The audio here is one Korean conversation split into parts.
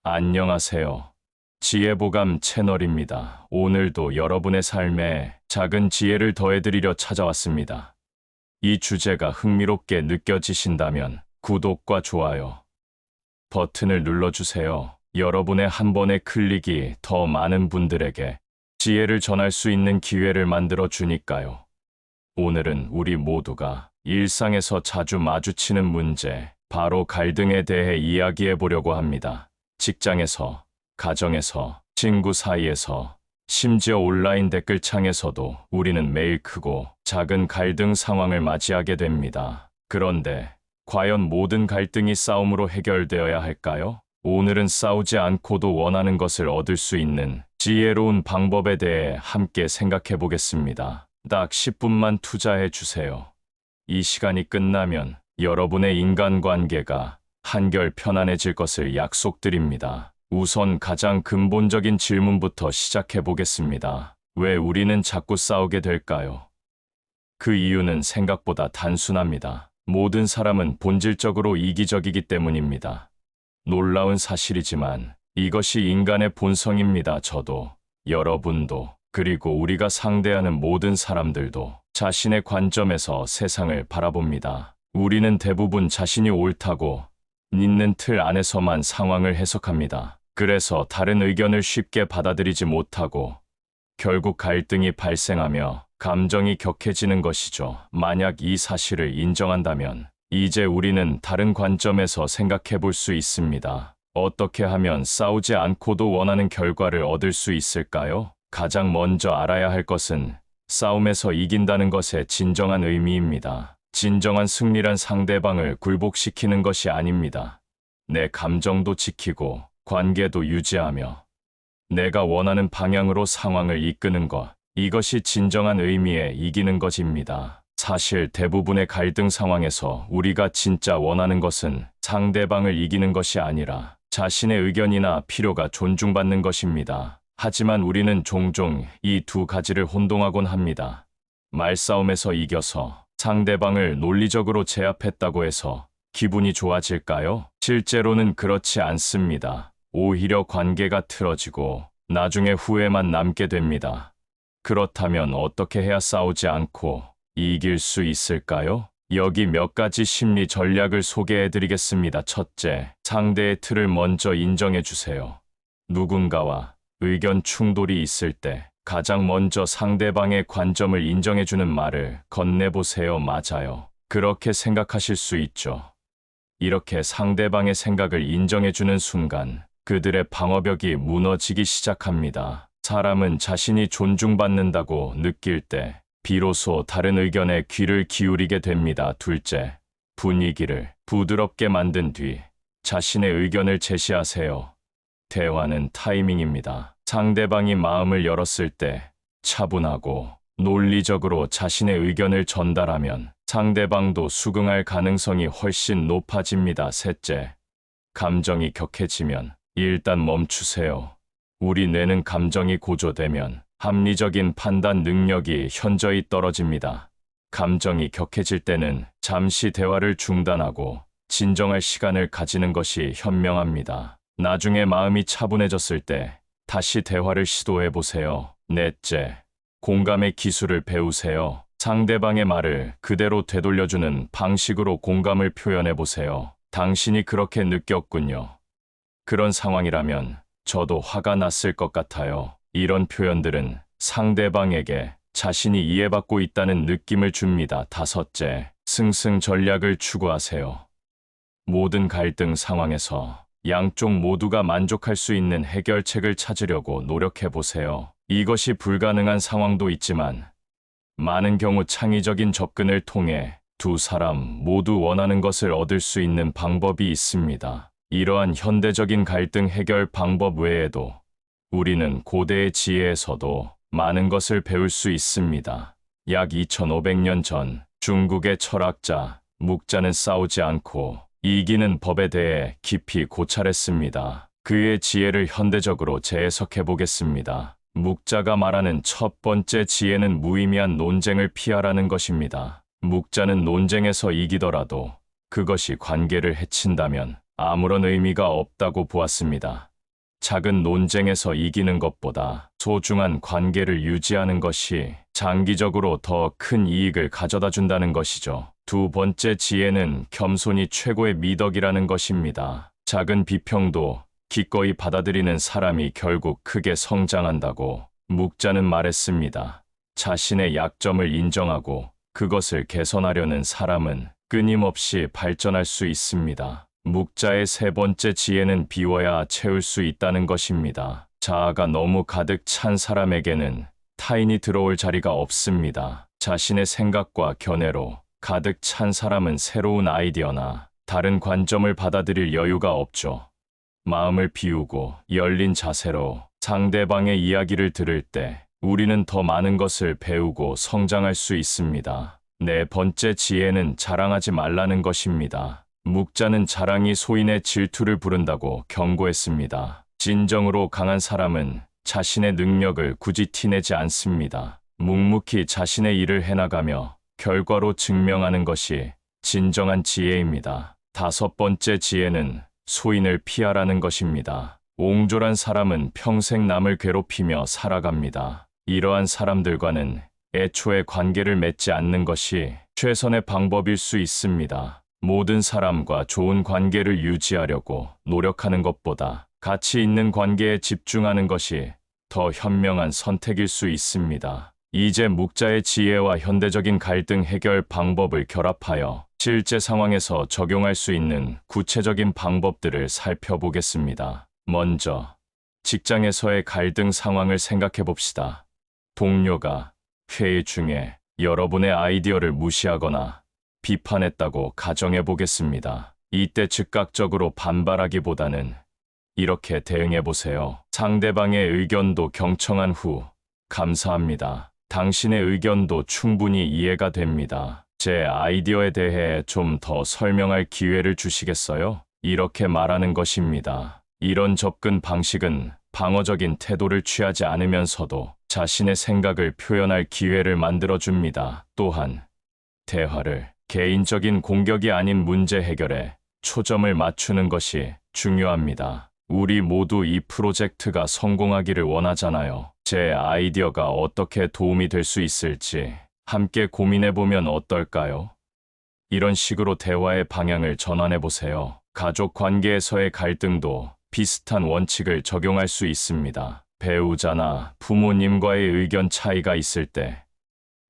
안녕하세요. 지혜보감 채널입니다. 오늘도 여러분의 삶에 작은 지혜를 더해드리려 찾아왔습니다. 이 주제가 흥미롭게 느껴지신다면 구독과 좋아요 버튼을 눌러주세요. 여러분의 한 번의 클릭이 더 많은 분들에게 지혜를 전할 수 있는 기회를 만들어 주니까요. 오늘은 우리 모두가 일상에서 자주 마주치는 문제, 바로 갈등에 대해 이야기해 보려고 합니다. 직장에서, 가정에서, 친구 사이에서, 심지어 온라인 댓글창에서도 우리는 매일 크고 작은 갈등 상황을 맞이하게 됩니다. 그런데 과연 모든 갈등이 싸움으로 해결되어야 할까요? 오늘은 싸우지 않고도 원하는 것을 얻을 수 있는 지혜로운 방법에 대해 함께 생각해 보겠습니다. 딱 10분만 투자해 주세요. 이 시간이 끝나면 여러분의 인간관계가 한결 편안해질 것을 약속드립니다. 우선 가장 근본적인 질문부터 시작해 보겠습니다. 왜 우리는 자꾸 싸우게 될까요? 그 이유는 생각보다 단순합니다. 모든 사람은 본질적으로 이기적이기 때문입니다. 놀라운 사실이지만 이것이 인간의 본성입니다. 저도, 여러분도, 그리고 우리가 상대하는 모든 사람들도 자신의 관점에서 세상을 바라봅니다. 우리는 대부분 자신이 옳다고 있는 틀 안에서만 상황을 해석합니다. 그래서 다른 의견을 쉽게 받아들이지 못하고 결국 갈등이 발생하며 감정이 격해지는 것이죠. 만약 이 사실을 인정한다면 이제 우리는 다른 관점에서 생각해 볼 수 있습니다. 어떻게 하면 싸우지 않고도 원하는 결과를 얻을 수 있을까요? 가장 먼저 알아야 할 것은 싸움에서 이긴다는 것의 진정한 의미입니다. 진정한 승리란 상대방을 굴복시키는 것이 아닙니다. 내 감정도 지키고 관계도 유지하며 내가 원하는 방향으로 상황을 이끄는 것, 이것이 진정한 의미의 이기는 것입니다. 사실 대부분의 갈등 상황에서 우리가 진짜 원하는 것은 상대방을 이기는 것이 아니라 자신의 의견이나 필요가 존중받는 것입니다. 하지만 우리는 종종 이 두 가지를 혼동하곤 합니다. 말싸움에서 이겨서 상대방을 논리적으로 제압했다고 해서 기분이 좋아질까요? 실제로는 그렇지 않습니다. 오히려 관계가 틀어지고 나중에 후회만 남게 됩니다. 그렇다면 어떻게 해야 싸우지 않고 이길 수 있을까요? 여기 몇 가지 심리 전략을 소개해 드리겠습니다. 첫째, 상대의 틀을 먼저 인정해 주세요. 누군가와 의견 충돌이 있을 때 가장 먼저 상대방의 관점을 인정해주는 말을 건네보세요. 맞아요. 그렇게 생각하실 수 있죠. 이렇게 상대방의 생각을 인정해주는 순간 그들의 방어벽이 무너지기 시작합니다. 사람은 자신이 존중받는다고 느낄 때 비로소 다른 의견에 귀를 기울이게 됩니다. 둘째, 분위기를 부드럽게 만든 뒤 자신의 의견을 제시하세요. 대화는 타이밍입니다. 상대방이 마음을 열었을 때 차분하고 논리적으로 자신의 의견을 전달하면 상대방도 수긍할 가능성이 훨씬 높아집니다. 셋째, 감정이 격해지면 일단 멈추세요. 우리 뇌는 감정이 고조되면 합리적인 판단 능력이 현저히 떨어집니다. 감정이 격해질 때는 잠시 대화를 중단하고 진정할 시간을 가지는 것이 현명합니다. 나중에 마음이 차분해졌을 때 다시 대화를 시도해 보세요. 넷째, 공감의 기술을 배우세요. 상대방의 말을 그대로 되돌려주는 방식으로 공감을 표현해 보세요. 당신이 그렇게 느꼈군요. 그런 상황이라면 저도 화가 났을 것 같아요. 이런 표현들은 상대방에게 자신이 이해받고 있다는 느낌을 줍니다. 다섯째, 승승 전략을 추구하세요. 모든 갈등 상황에서 양쪽 모두가 만족할 수 있는 해결책을 찾으려고 노력해 보세요. 이것이 불가능한 상황도 있지만 많은 경우 창의적인 접근을 통해 두 사람 모두 원하는 것을 얻을 수 있는 방법이 있습니다. 이러한 현대적인 갈등 해결 방법 외에도 우리는 고대의 지혜에서도 많은 것을 배울 수 있습니다. 약 2500년 전 중국의 철학자 묵자는 싸우지 않고 이기는 법에 대해 깊이 고찰했습니다. 그의 지혜를 현대적으로 재해석해 보겠습니다. 묵자가 말하는 첫 번째 지혜는 무의미한 논쟁을 피하라는 것입니다. 묵자는 논쟁에서 이기더라도 그것이 관계를 해친다면 아무런 의미가 없다고 보았습니다. 작은 논쟁에서 이기는 것보다 소중한 관계를 유지하는 것이 장기적으로 더 큰 이익을 가져다 준다는 것이죠. 두 번째 지혜는 겸손이 최고의 미덕이라는 것입니다. 작은 비평도 기꺼이 받아들이는 사람이 결국 크게 성장한다고 묵자는 말했습니다. 자신의 약점을 인정하고 그것을 개선하려는 사람은 끊임없이 발전할 수 있습니다. 묵자의 세 번째 지혜는 비워야 채울 수 있다는 것입니다. 자아가 너무 가득 찬 사람에게는 타인이 들어올 자리가 없습니다. 자신의 생각과 견해로 가득 찬 사람은 새로운 아이디어나 다른 관점을 받아들일 여유가 없죠. 마음을 비우고 열린 자세로 상대방의 이야기를 들을 때 우리는 더 많은 것을 배우고 성장할 수 있습니다. 네 번째 지혜는 자랑하지 말라는 것입니다. 묵자는 자랑이 소인의 질투를 부른다고 경고했습니다. 진정으로 강한 사람은 자신의 능력을 굳이 티내지 않습니다. 묵묵히 자신의 일을 해나가며 결과로 증명하는 것이 진정한 지혜입니다. 다섯 번째 지혜는 소인을 피하라는 것입니다. 옹졸한 사람은 평생 남을 괴롭히며 살아갑니다. 이러한 사람들과는 애초에 관계를 맺지 않는 것이 최선의 방법일 수 있습니다. 모든 사람과 좋은 관계를 유지하려고 노력하는 것보다 가치 있는 관계에 집중하는 것이 더 현명한 선택일 수 있습니다. 이제 묵자의 지혜와 현대적인 갈등 해결 방법을 결합하여 실제 상황에서 적용할 수 있는 구체적인 방법들을 살펴보겠습니다. 먼저, 직장에서의 갈등 상황을 생각해 봅시다. 동료가 회의 중에 여러분의 아이디어를 무시하거나 비판했다고 가정해 보겠습니다. 이때 즉각적으로 반발하기보다는 이렇게 대응해 보세요. 상대방의 의견도 경청한 후, 감사합니다. 당신의 의견도 충분히 이해가 됩니다. 제 아이디어에 대해 좀 더 설명할 기회를 주시겠어요? 이렇게 말하는 것입니다. 이런 접근 방식은 방어적인 태도를 취하지 않으면서도 자신의 생각을 표현할 기회를 만들어줍니다. 또한 대화를 개인적인 공격이 아닌 문제 해결에 초점을 맞추는 것이 중요합니다. 우리 모두 이 프로젝트가 성공하기를 원하잖아요. 제 아이디어가 어떻게 도움이 될 수 있을지 함께 고민해보면 어떨까요? 이런 식으로 대화의 방향을 전환해보세요. 가족 관계에서의 갈등도 비슷한 원칙을 적용할 수 있습니다. 배우자나 부모님과의 의견 차이가 있을 때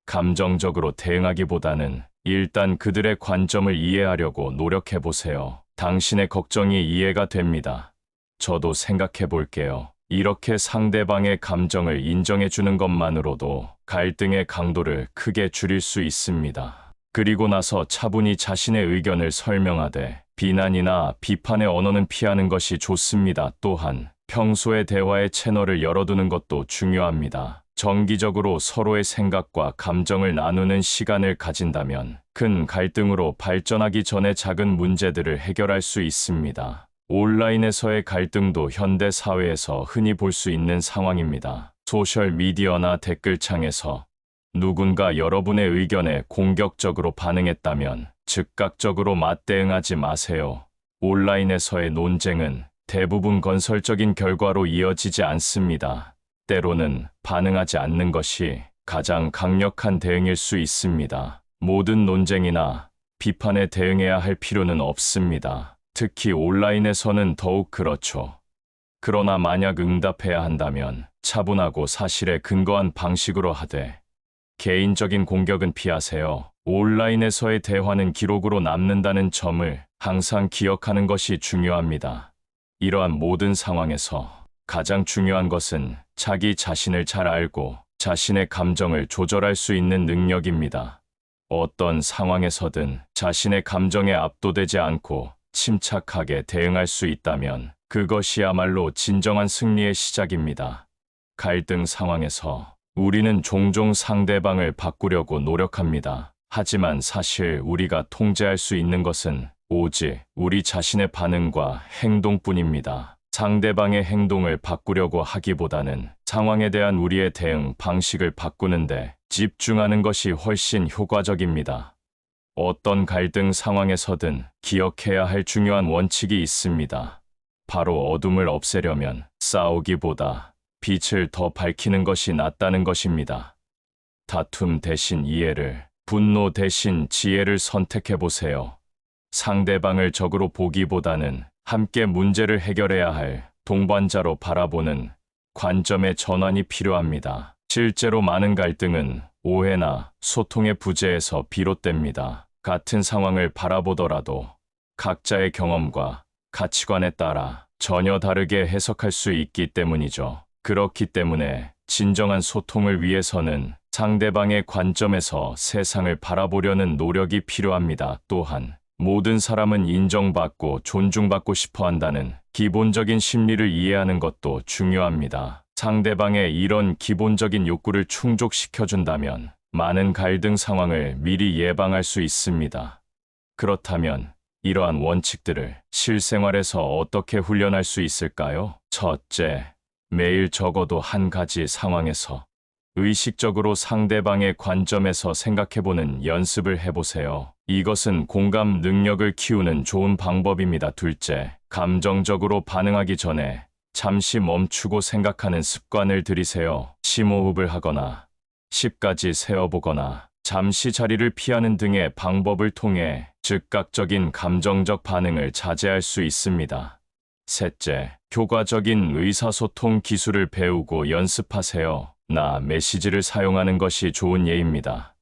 감정적으로 대응하기보다는 일단 그들의 관점을 이해하려고 노력해보세요. 당신의 걱정이 이해가 됩니다. 저도 생각해볼게요. 이렇게 상대방의 감정을 인정해주는 것만으로도 갈등의 강도를 크게 줄일 수 있습니다. 그리고 나서 차분히 자신의 의견을 설명하되 비난이나 비판의 언어는 피하는 것이 좋습니다. 또한 평소에 대화의 채널을 열어두는 것도 중요합니다. 정기적으로 서로의 생각과 감정을 나누는 시간을 가진다면 큰 갈등으로 발전하기 전에 작은 문제들을 해결할 수 있습니다. 온라인에서의 갈등도 현대 사회에서 흔히 볼 수 있는 상황입니다. 소셜미디어나 댓글창에서 누군가 여러분의 의견에 공격적으로 반응했다면 즉각적으로 맞대응하지 마세요. 온라인에서의 논쟁은 대부분 건설적인 결과로 이어지지 않습니다. 때로는 반응하지 않는 것이 가장 강력한 대응일 수 있습니다. 모든 논쟁이나 비판에 대응해야 할 필요는 없습니다. 특히 온라인에서는 더욱 그렇죠. 그러나 만약 응답해야 한다면 차분하고 사실에 근거한 방식으로 하되 개인적인 공격은 피하세요. 온라인에서의 대화는 기록으로 남는다는 점을 항상 기억하는 것이 중요합니다. 이러한 모든 상황에서 가장 중요한 것은 자기 자신을 잘 알고 자신의 감정을 조절할 수 있는 능력입니다. 어떤 상황에서든 자신의 감정에 압도되지 않고 침착하게 대응할 수 있다면 그것이야말로 진정한 승리의 시작입니다. 갈등 상황에서 우리는 종종 상대방을 바꾸려고 노력합니다. 하지만 사실 우리가 통제할 수 있는 것은 오직 우리 자신의 반응과 행동뿐입니다. 상대방의 행동을 바꾸려고 하기보다는 상황에 대한 우리의 대응 방식을 바꾸는데 집중하는 것이 훨씬 효과적입니다. 어떤 갈등 상황에서든 기억해야 할 중요한 원칙이 있습니다. 바로 어둠을 없애려면 싸우기보다 빛을 더 밝히는 것이 낫다는 것입니다. 다툼 대신 이해를, 분노 대신 지혜를 선택해 보세요. 상대방을 적으로 보기보다는 함께 문제를 해결해야 할 동반자로 바라보는 관점의 전환이 필요합니다. 실제로 많은 갈등은 오해나 소통의 부재에서 비롯됩니다. 같은 상황을 바라보더라도 각자의 경험과 가치관에 따라 전혀 다르게 해석할 수 있기 때문이죠. 그렇기 때문에 진정한 소통을 위해서는 상대방의 관점에서 세상을 바라보려는 노력이 필요합니다. 또한 모든 사람은 인정받고 존중받고 싶어 한다는 기본적인 심리를 이해하는 것도 중요합니다. 상대방의 이런 기본적인 욕구를 충족시켜준다면 많은 갈등 상황을 미리 예방할 수 있습니다. 그렇다면 이러한 원칙들을 실생활에서 어떻게 훈련할 수 있을까요? 첫째, 매일 적어도 한 가지 상황에서 의식적으로 상대방의 관점에서 생각해보는 연습을 해보세요. 이것은 공감 능력을 키우는 좋은 방법입니다. 둘째, 감정적으로 반응하기 전에 잠시 멈추고 생각하는 습관을 들이세요. 심호흡을 하거나 10까지 세어보거나 잠시 자리를 피하는 등의 방법을 통해 즉각적인 감정적 반응을 자제할 수 있습니다. 셋째, 효과적인 의사소통 기술을 배우고 연습하세요. 나 메시지를 사용하는 것이 좋은 예입니다.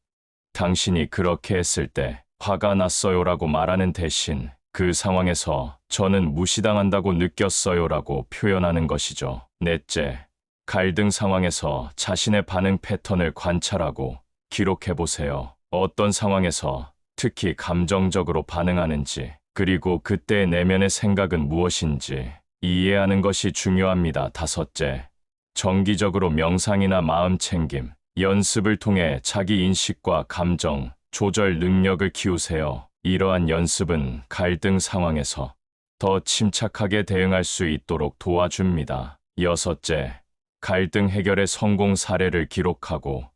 당신이 그렇게 했을 때 화가 났어요라고 말하는 대신 그 상황에서 저는 무시당한다고 느꼈어요라고 표현하는 것이죠. 넷째, 갈등 상황에서 자신의 반응 패턴을 관찰하고 기록해보세요. 어떤 상황에서 특히 감정적으로 반응하는지, 그리고 그때의 내면의 생각은 무엇인지 이해하는 것이 중요합니다. 다섯째, 정기적으로 명상이나 마음챙김, 연습을 통해 자기 인식과 감정, 조절 능력을 키우세요. 이러한 연습은 갈등 상황에서 더 침착하게 대응할 수 있도록 도와줍니다. 여섯째, 갈등 해결의 성공 사례를 기록하고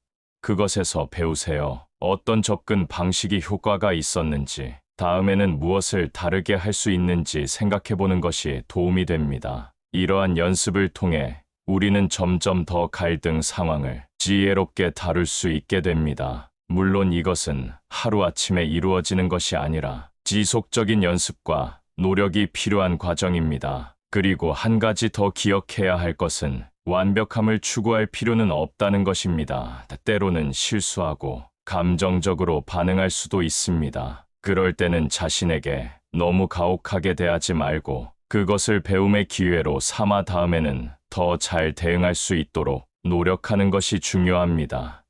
그것에서 배우세요. 어떤 접근 방식이 효과가 있었는지, 다음에는 무엇을 다르게 할 수 있는지 생각해보는 것이 도움이 됩니다. 이러한 연습을 통해 우리는 점점 더 갈등 상황을 지혜롭게 다룰 수 있게 됩니다. 물론 이것은 하루아침에 이루어지는 것이 아니라 지속적인 연습과 노력이 필요한 과정입니다. 그리고 한 가지 더 기억해야 할 것은 완벽함을 추구할 필요는 없다는 것입니다. 때로는 실수하고 감정적으로 반응할 수도 있습니다. 그럴 때는 자신에게 너무 가혹하게 대하지 말고 그것을 배움의 기회로 삼아 다음에는 더 잘 대응할 수 있도록 노력하는 것이 중요합니다.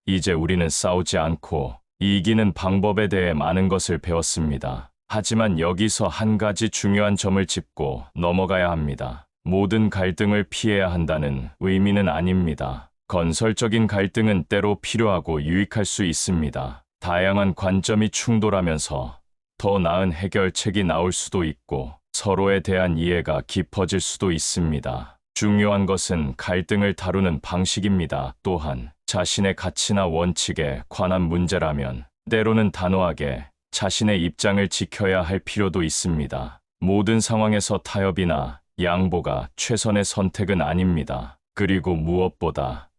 이제 우리는 싸우지 않고 이기는 방법에 대해 많은 것을 배웠습니다. 하지만 여기서 한 가지 중요한 점을 짚고 넘어가야 합니다. 모든 갈등을 피해야 한다는 의미는 아닙니다. 건설적인 갈등은 때로 필요하고 유익할 수 있습니다. 다양한 관점이 충돌하면서 더 나은 해결책이 나올 수도 있고 서로에 대한 이해가 깊어질 수도 있습니다. 중요한 것은 갈등을 다루는 방식입니다. 또한 자신의 가치나 원칙에 관한 문제라면 때로는 단호하게 자신의 입장을 지켜야 할 필요도 있습니다. 모든 상황에서 타협이나 양보가 최선의 선택은 아닙니다. 그리고 무엇보다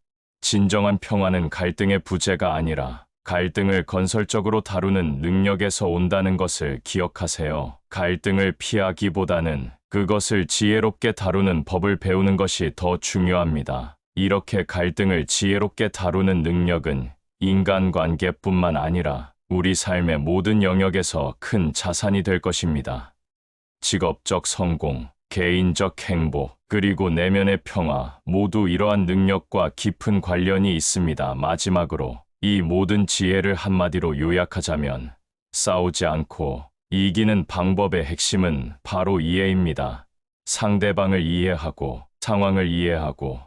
진정한 평화는 갈등의 부재가 아니라 갈등을 건설적으로 다루는 능력에서 온다는 것을 기억하세요. 갈등을 피하기보다는 그것을 지혜롭게 다루는 법을 배우는 것이 더 중요합니다. 이렇게 갈등을 지혜롭게 다루는 능력은 인간관계뿐만 아니라 우리 삶의 모든 영역에서 큰 자산이 될 것입니다. 직업적 성공, 개인적 행복, 그리고 내면의 평화, 모두 이러한 능력과 깊은 관련이 있습니다. 마지막으로 이 모든 지혜를 한마디로 요약하자면 싸우지 않고 이기는 방법의 핵심은 바로 이해입니다. 상대방을 이해하고 상황을 이해하고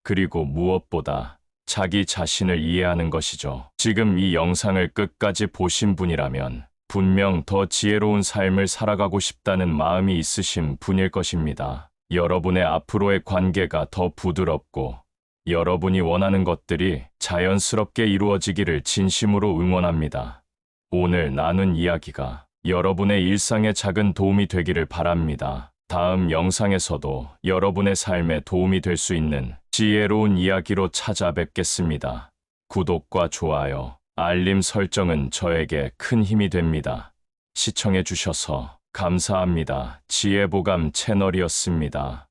그리고 무엇보다 자기 자신을 이해하는 것이죠. 지금 이 영상을 끝까지 보신 분이라면 분명 더 지혜로운 삶을 살아가고 싶다는 마음이 있으신 분일 것입니다. 여러분의 앞으로의 관계가 더 부드럽고 여러분이 원하는 것들이 자연스럽게 이루어지기를 진심으로 응원합니다. 오늘 나눈 이야기가 여러분의 일상에 작은 도움이 되기를 바랍니다. 다음 영상에서도 여러분의 삶에 도움이 될 수 있는 지혜로운 이야기로 찾아뵙겠습니다. 구독과 좋아요, 알림 설정은 저에게 큰 힘이 됩니다. 시청해 주셔서 감사합니다. 지혜보감 채널이었습니다.